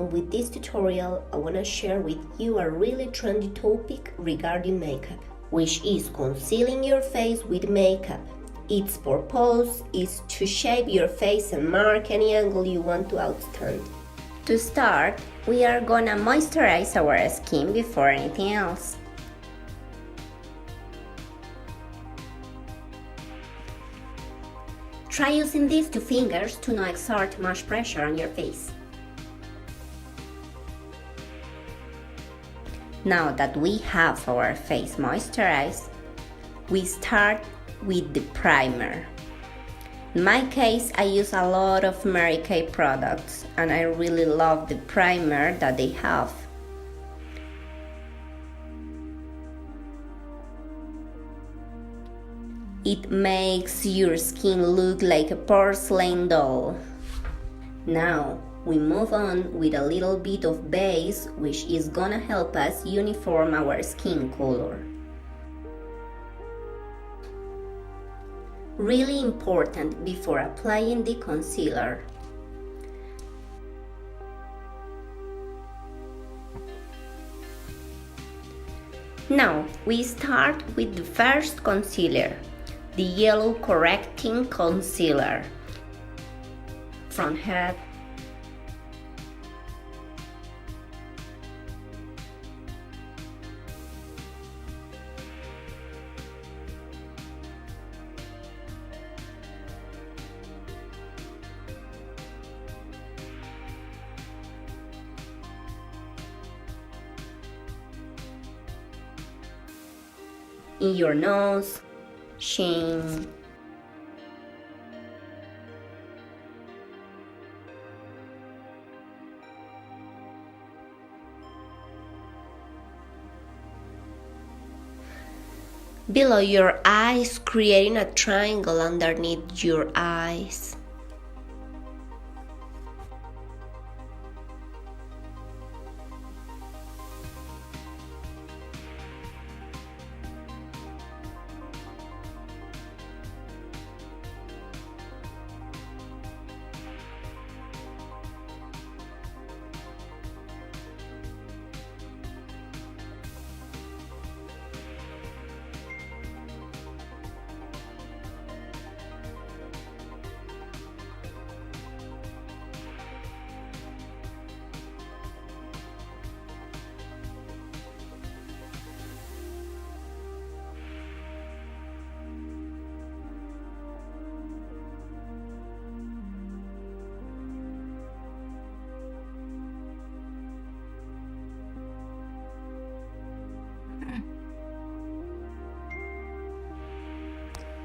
and with this tutorial I want to share with you a really trendy topic regarding makeup, which is concealing your face with makeup. Its purpose is to shape your face and mark any angle you want to outstand. To start, we are gonna moisturize our skin before anything else. Try using these two fingers to not exert much pressure on your face. Now that we have our face moisturized, we start with the primer. In my case, I use a lot of Mary Kay products and I really love the primer that they have. It makes your skin look like a porcelain doll. Now, we move on with a little bit of base, which is gonna help us uniform our skin color. Really important before applying the concealer. Now, we start with the first concealer, the Yellow Correcting Concealer. Front head, in your nose, chin, below your eyes, creating a triangle underneath your eyes.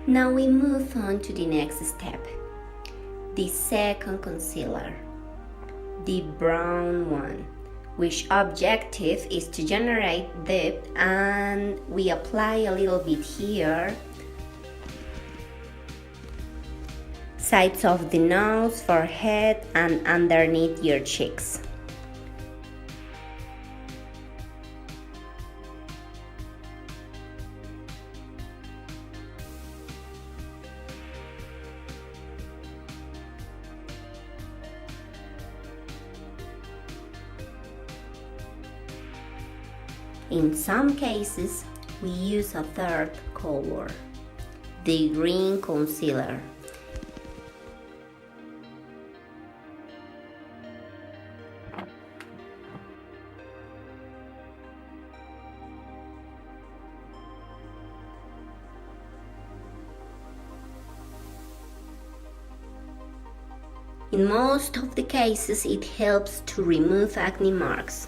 Now we move on to the next step, the second concealer, the brown one, which objective is to generate depth, and we apply a little bit here, sides of the nose, forehead, and underneath your cheeks. In some cases, we use a third color, the green concealer. In most of the cases, it helps to remove acne marks.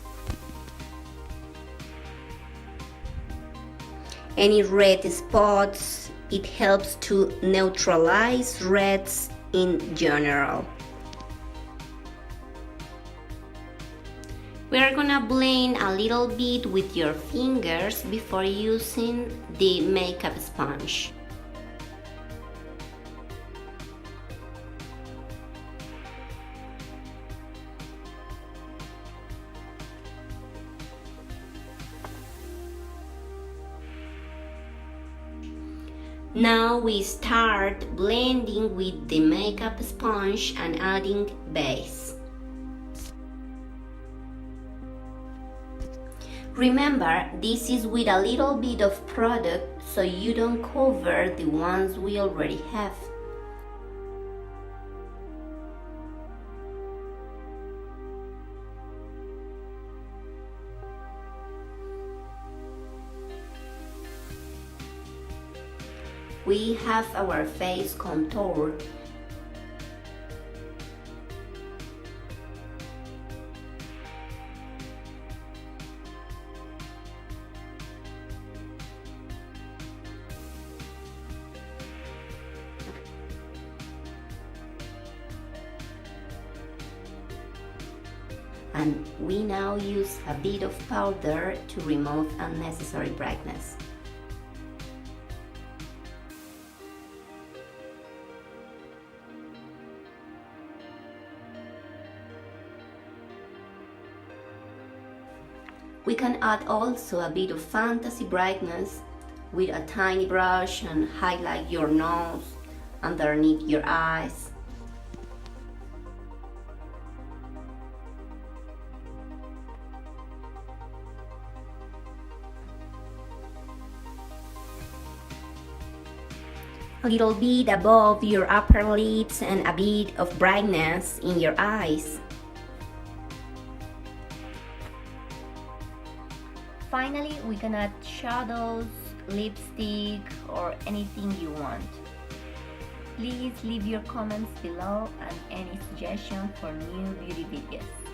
Any red spots, it helps to neutralize reds in general. We are gonna blend a little bit with your fingers before using the makeup sponge. Now we start blending with the makeup sponge and adding base. Remember, this is with a little bit of product so you don't cover the ones we already have. We have our face contoured. And we now use a bit of powder to remove unnecessary brightness. We can add also a bit of fantasy brightness with a tiny brush and highlight your nose, underneath your eyes. A little bit above your upper lids and a bit of brightness in your eyes. Finally, we can add shadows, lipstick, or anything you want. Please leave your comments below and any suggestions for new beauty videos.